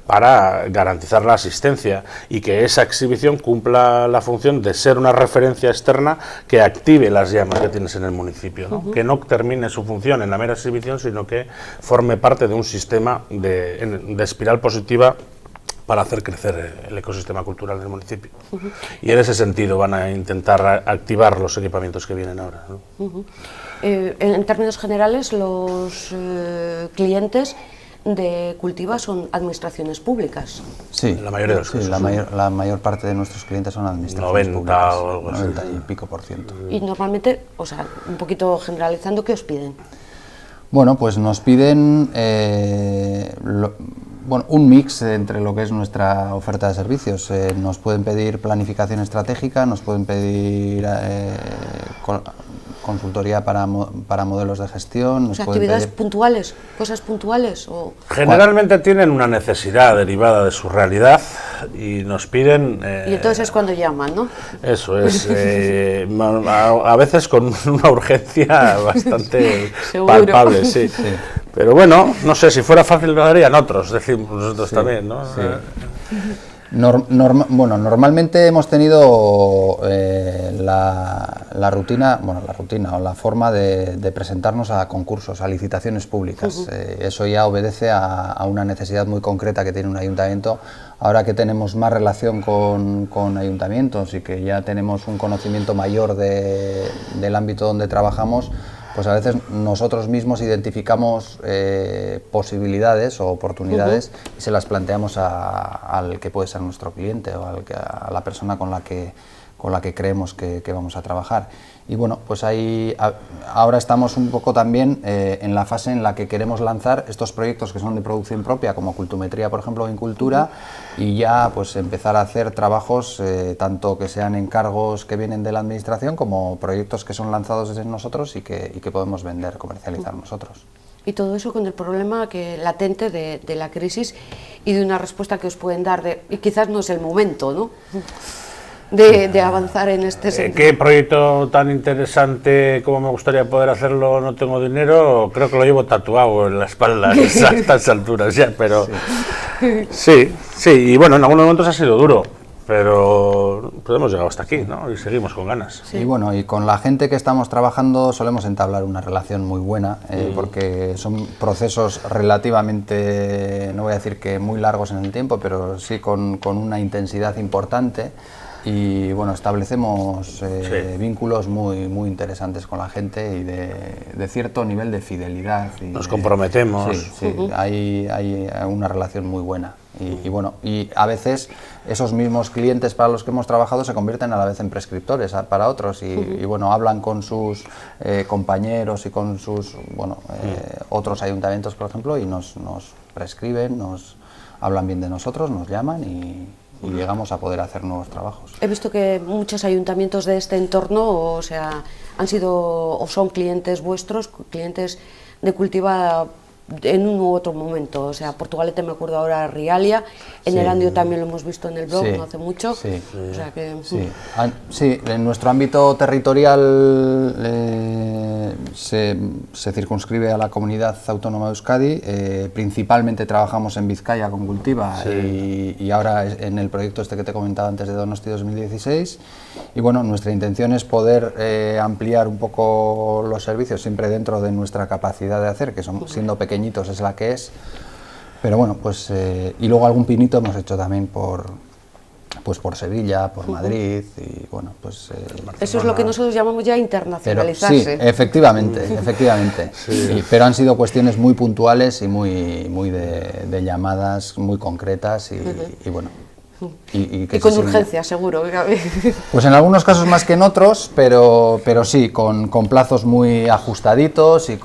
para garantizar la asistencia y que esa exhibición cumpla la función de ser una referencia externa que active las llamas que tienes en el municipio, ¿no? Que no termine su función en la mera exhibición, sino que forme parte de un sistema de espiral positiva para hacer crecer el ecosistema cultural del municipio. Y en ese sentido van a intentar activar los equipamientos que vienen ahora, ¿no? En términos generales, los clientes de Cultiva son administraciones públicas. Sí, la mayoría de los casos. La mayor parte de nuestros clientes son administraciones 90 públicas, o algo así. 90 y pico %. Y normalmente, o sea, un poquito generalizando, ¿qué os piden? Bueno, pues nos piden un mix entre lo que es nuestra oferta de servicios. Nos pueden pedir planificación estratégica, nos pueden pedir consultoría para modelos de gestión. O sea, actividades puntuales, cosas puntuales. Generalmente tienen una necesidad derivada de su realidad y nos piden... y entonces es cuando llaman, ¿no? Eso es, a veces con una urgencia bastante palpable, sí. Pero bueno, no sé, si fuera fácil lo harían otros, decimos nosotros también, ¿no? Sí. Normalmente hemos tenido la rutina o la forma de presentarnos a concursos, a licitaciones públicas. Eso ya obedece a una necesidad muy concreta que tiene un ayuntamiento. Ahora que tenemos más relación con ayuntamientos y que ya tenemos un conocimiento mayor del ámbito donde trabajamos, pues a veces nosotros mismos identificamos posibilidades o oportunidades y se las planteamos al que puede ser nuestro cliente o a la persona con la que creemos que vamos a trabajar. Y bueno, pues ahí ahora estamos un poco también en la fase en la que queremos lanzar estos proyectos que son de producción propia, como Cultumetría, por ejemplo, o Incultura, y ya pues empezar a hacer trabajos tanto que sean encargos que vienen de la administración como proyectos que son lanzados desde nosotros y que podemos vender, comercializar nosotros. Y todo eso con el problema latente de la crisis y de una respuesta que os pueden dar, y quizás no es el momento, ¿no?, de avanzar en este sentido. ¿Qué proyecto tan interesante como me gustaría poder hacerlo? No tengo dinero, creo que lo llevo tatuado en la espalda a estas alturas ya, pero sí, y bueno, en algunos momentos ha sido duro, pero pues hemos llegado hasta aquí, ¿no? Y seguimos con ganas. Sí. Y bueno, y con la gente que estamos trabajando solemos entablar una relación muy buena, porque son procesos relativamente, no voy a decir que muy largos en el tiempo, pero sí con una intensidad importante. Y bueno, establecemos vínculos muy interesantes con la gente y de cierto nivel de fidelidad. Y nos comprometemos. Sí, hay una relación muy buena. Y bueno, y a veces esos mismos clientes para los que hemos trabajado se convierten a la vez en prescriptores para otros y bueno, hablan con sus compañeros y con sus otros ayuntamientos, por ejemplo, y nos prescriben, nos hablan bien de nosotros, nos llaman y y llegamos a poder hacer nuevos trabajos. He visto que muchos ayuntamientos de este entorno, o sea, han sido o son clientes vuestros, clientes de Cultiva en un u otro momento. O sea, Portugalete me acuerdo ahora, Rialia, en Erandio también lo hemos visto en el blog, no hace mucho. O sea que, sí, en nuestro ámbito territorial se circunscribe a la comunidad autónoma de Euskadi. Principalmente trabajamos en Vizcaya con Cultiva y ahora en el proyecto este que te comentaba antes de Donosti 2016. Y bueno, nuestra intención es poder ampliar un poco los servicios, siempre dentro de nuestra capacidad de hacer, que son, siendo pequeñitos es la que es, pero bueno, pues y luego algún pinito hemos hecho también por Sevilla, por Madrid, y bueno, pues eso es lo que nosotros llamamos ya internacionalizarse. Pero, sí, efectivamente, pero han sido cuestiones muy puntuales y muy de llamadas muy concretas y bueno. Y con urgencia, seguro. Pues en algunos casos más que en otros, pero sí, con plazos muy ajustaditos y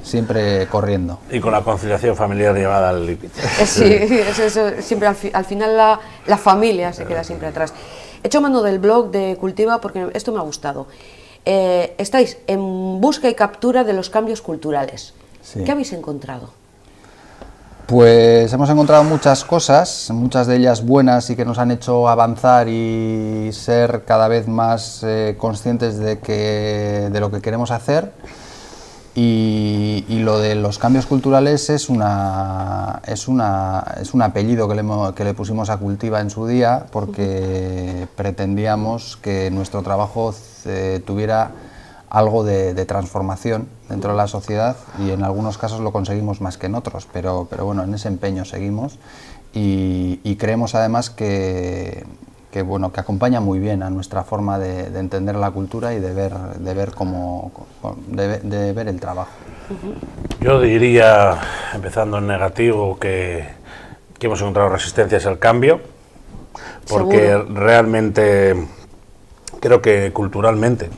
siempre corriendo. Y con la conciliación familiar llevada al límite. Sí, eso, siempre al final la familia se queda siempre atrás. He hecho mano del blog de Cultiva porque esto me ha gustado. Estáis en busca y captura de los cambios culturales. Sí. ¿Qué habéis encontrado? Pues hemos encontrado muchas cosas, muchas de ellas buenas y que nos han hecho avanzar y ser cada vez más conscientes de lo que queremos hacer. Y lo de los cambios culturales es un apellido que le pusimos a Cultiva en su día, porque pretendíamos que nuestro trabajo tuviera algo de transformación dentro de la sociedad, y en algunos casos lo conseguimos más que en otros, pero bueno, en ese empeño seguimos y creemos además que acompaña muy bien a nuestra forma de entender la cultura y de ver el trabajo. Yo diría, empezando en negativo, que hemos encontrado resistencias al cambio, porque ¿seguro? Realmente creo que culturalmente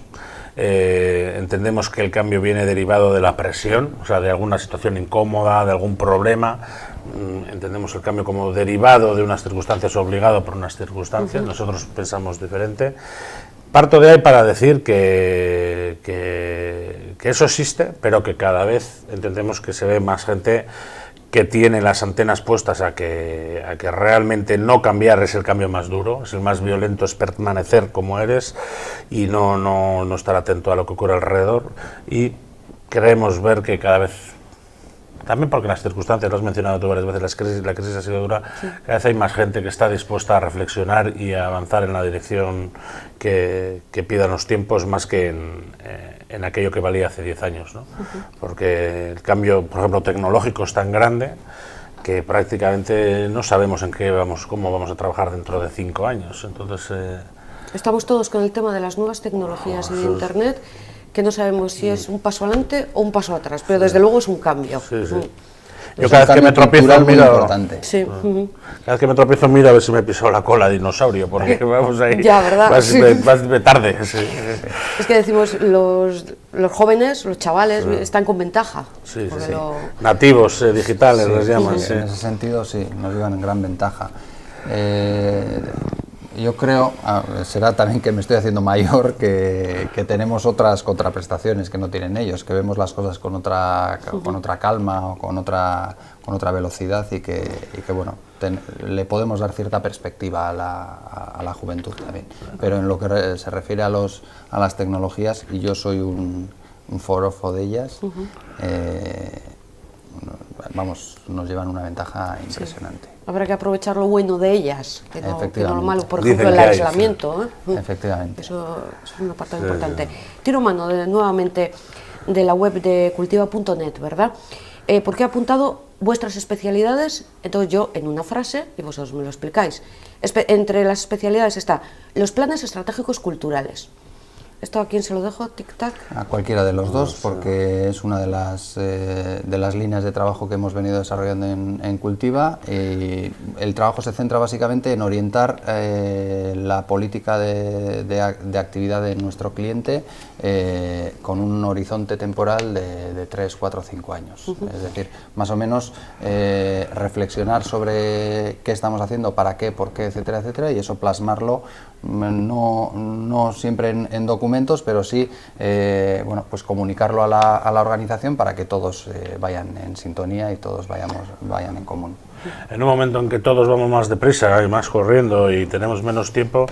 entendemos que el cambio viene derivado de la presión, o sea, de alguna situación incómoda, de algún problema. Entendemos el cambio como derivado de unas circunstancias, obligado por unas circunstancias. Nosotros pensamos diferente. Parto de ahí para decir que eso existe, pero que cada vez entendemos que se ve más gente que tiene las antenas puestas a que realmente no cambiar es el cambio más duro, es el más violento, es permanecer como eres y no estar atento a lo que ocurre alrededor. Y queremos ver que cada vez, también porque las circunstancias, lo has mencionado tú varias veces, la crisis ha sido dura, cada vez hay más gente que está dispuesta a reflexionar y a avanzar en la dirección que pidan los tiempos, más que en aquello que valía hace 10 años, ¿no? Porque el cambio, por ejemplo, tecnológico es tan grande que prácticamente no sabemos cómo vamos a trabajar dentro de 5 años. Entonces, estamos todos con el tema de las nuevas tecnologías y de Internet, que no sabemos si es un paso adelante o un paso atrás, pero desde luego es un cambio. Yo cada vez que me tropiezo miro, cada vez que me tropiezo miro a ver si me he pisado la cola de dinosaurio, porque vamos ahí, ya, ¿verdad? vas tarde. Es que decimos, los jóvenes, los chavales, están con ventaja. Nativos digitales les llaman. En ese sentido sí, nos llevan en gran ventaja. Yo creo, será también que me estoy haciendo mayor, que tenemos otras contraprestaciones que no tienen ellos, que vemos las cosas con otra calma o con otra velocidad y que bueno, le podemos dar cierta perspectiva a la juventud también. Pero en lo que se refiere a las tecnologías, y yo soy un forofo de ellas, nos llevan una ventaja impresionante. Habrá que aprovechar lo bueno de ellas, que no lo malo, por ejemplo, el aislamiento. Efectivamente. Eso es una parte importante. Tiro mano nuevamente de la web de cultiva.net, ¿verdad? Porque he apuntado vuestras especialidades, entonces yo en una frase, y vosotros me lo explicáis. Entre las especialidades está los planes estratégicos culturales, ¿Esto a quién se lo dejo? ¿Tic-tac? A cualquiera de los dos, porque es una de las líneas de trabajo que hemos venido desarrollando en Cultiva. El trabajo se centra básicamente en orientar la política de actividad de nuestro cliente con un horizonte temporal de 3, 4, 5 años. Es decir, más o menos reflexionar sobre qué estamos haciendo, para qué, por qué, etcétera, etcétera, y eso plasmarlo no siempre en documentos, pero sí bueno, pues comunicarlo a la organización para que todos vayan en sintonía y todos vayan en común. En un momento en que todos vamos más deprisa y más corriendo y tenemos menos tiempo,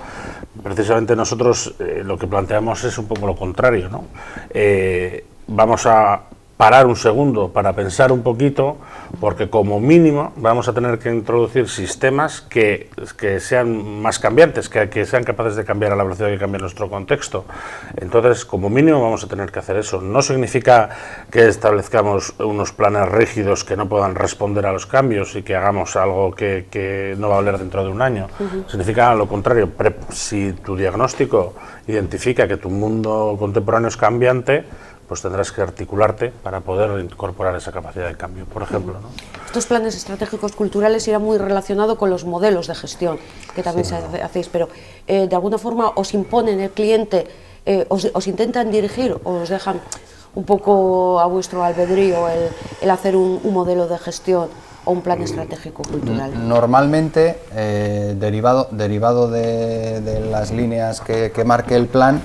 precisamente nosotros lo que planteamos es un poco lo contrario, ¿no? Vamos a parar un segundo para pensar un poquito, porque como mínimo vamos a tener que introducir sistemas que sean más cambiantes, que sean capaces de cambiar a la velocidad que cambia nuestro contexto. Entonces, como mínimo vamos a tener que hacer eso. No significa que establezcamos unos planes rígidos que no puedan responder a los cambios y que hagamos algo que no va a valer dentro de un año. Significa lo contrario. Si tu diagnóstico identifica que tu mundo contemporáneo es cambiante, pues tendrás que articularte para poder incorporar esa capacidad de cambio, por ejemplo, ¿no? Estos planes estratégicos culturales irán muy relacionados con los modelos de gestión que también hacéis, pero de alguna forma os imponen el cliente, os intentan dirigir o os dejan un poco a vuestro albedrío el hacer un modelo de gestión o un plan estratégico cultural. Normalmente, derivado de las líneas que marque el plan,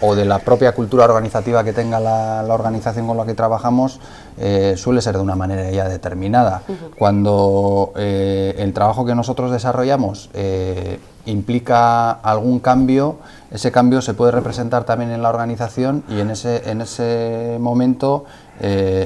o de la propia cultura organizativa que tenga la organización con la que trabajamos, suele ser de una manera ya determinada. Cuando el trabajo que nosotros desarrollamos implica algún cambio, ese cambio se puede representar también en la organización y en ese momento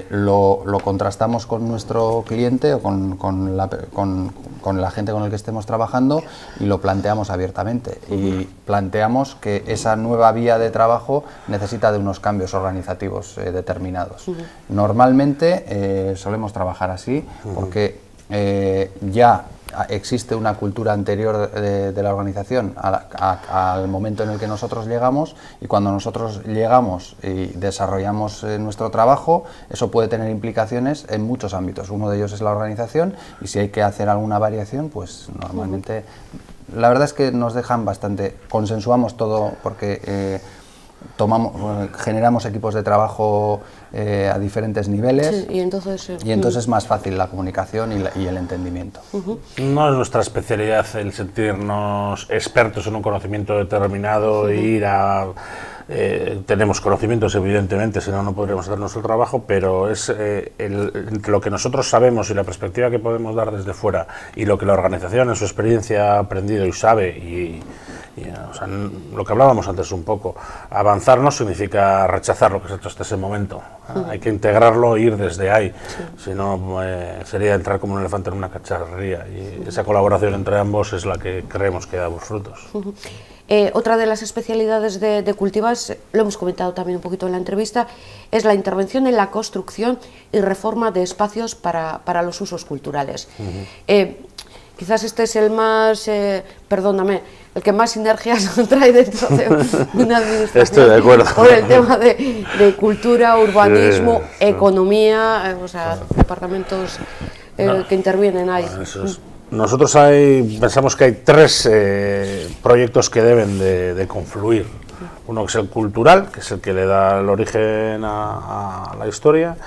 lo contrastamos con nuestro cliente o con la gente con la que estemos trabajando y lo planteamos abiertamente. Y planteamos que esa nueva vía de trabajo necesita de unos cambios organizativos determinados. Normalmente solemos trabajar así porque ya existe una cultura anterior de la organización al momento en el que nosotros llegamos, y cuando nosotros llegamos y desarrollamos nuestro trabajo, eso puede tener implicaciones en muchos ámbitos. Uno de ellos es la organización, y si hay que hacer alguna variación, pues normalmente la verdad es que nos dejan bastante, consensuamos todo porque generamos equipos de trabajo a diferentes niveles, y entonces es más fácil la comunicación y el entendimiento. No es nuestra especialidad el sentirnos expertos en un conocimiento determinado e ir a... tenemos conocimientos, evidentemente, si no, no podríamos hacer nuestro trabajo, pero es entre lo que nosotros sabemos y la perspectiva que podemos dar desde fuera y lo que la organización en su experiencia ha aprendido y sabe, o sea, lo que hablábamos antes un poco, avanzar no significa rechazar lo que se ha hecho hasta ese momento. Hay que integrarlo e ir desde ahí, si no sería entrar como un elefante en una cacharrería, y esa colaboración entre ambos es la que creemos que da frutos. Otra de las especialidades de Cultivas, lo hemos comentado también un poquito en la entrevista, es la intervención en la construcción y reforma de espacios para los usos culturales. Quizás este es el más, perdóname, el que más sinergias trae dentro de una administración. Estoy de acuerdo. Por el tema de cultura, urbanismo, economía, o sea, departamentos que intervienen ahí. Nosotros pensamos que hay tres proyectos que deben de confluir. Uno que es el cultural, que es el que le da el origen a la historia.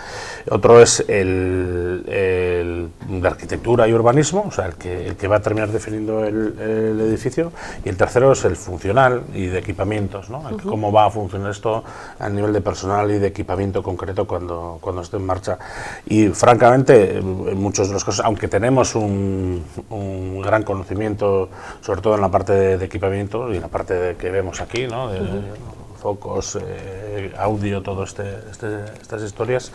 Otro es el de arquitectura y urbanismo, o sea, el que va a terminar definiendo el edificio. Y el tercero es el funcional y de equipamientos, ¿no? Cómo va a funcionar esto a nivel de personal y de equipamiento concreto cuando esté en marcha. Y francamente, en muchos de los casos, aunque tenemos un gran conocimiento, sobre todo en la parte de equipamiento y en la parte que vemos aquí, ¿no? Focos, audio, todas estas historias,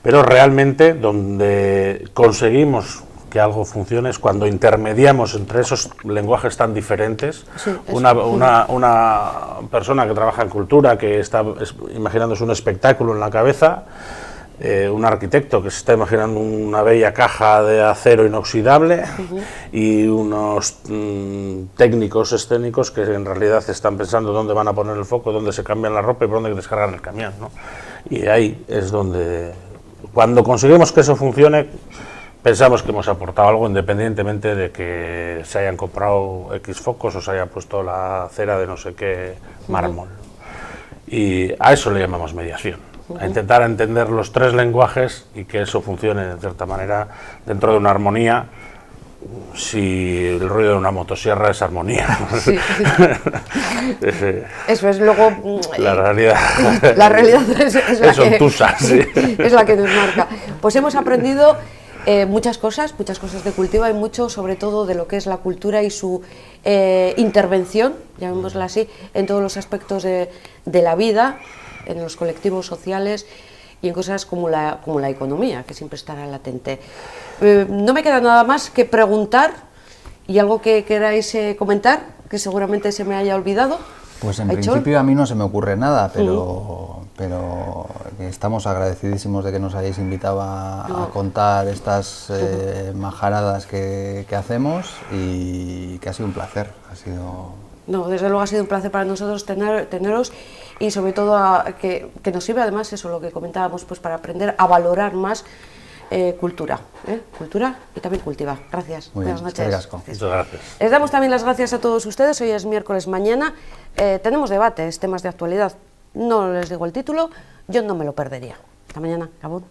pero realmente donde conseguimos que algo funcione es cuando intermediamos entre esos lenguajes tan diferentes. Una persona que trabaja en cultura, que está imaginándose un espectáculo en la cabeza, un arquitecto que se está imaginando una bella caja de acero inoxidable y unos técnicos escénicos que en realidad están pensando dónde van a poner el foco, dónde se cambian la ropa y por dónde descargan el camión, ¿no? Y ahí es donde, cuando conseguimos que eso funcione, pensamos que hemos aportado algo, independientemente de que se hayan comprado X focos o se haya puesto la cera de no sé qué mármol. Y a eso le llamamos mediación, a intentar entender los tres lenguajes y que eso funcione de cierta manera dentro de una armonía. Si el ruido de una motosierra es armonía. Sí. Eso es, luego la realidad es la es obtusa, sí. Es la que nos marca. Pues hemos aprendido muchas cosas de Cultiva y mucho sobre todo de lo que es la cultura y su intervención, llamémosla así, en todos los aspectos de la vida, en los colectivos sociales y en cosas como la economía, que siempre estará latente. No me queda nada más que preguntar, y algo que queráis comentar, que seguramente se me haya olvidado. Pues en principio a mí no se me ocurre nada, pero estamos agradecidísimos de que nos hayáis invitado a contar estas majaradas que hacemos, y que ha sido un placer. No, desde luego ha sido un placer para nosotros teneros, y sobre todo que nos sirve además eso, lo que comentábamos, pues para aprender a valorar más cultura y también Cultiva. Gracias. Muy bien, buenas noches. Muchas gracias. Les damos también las gracias a todos ustedes. Hoy es miércoles, mañana tenemos debates, temas de actualidad. No les digo el título, yo no me lo perdería. Hasta mañana. Gabón.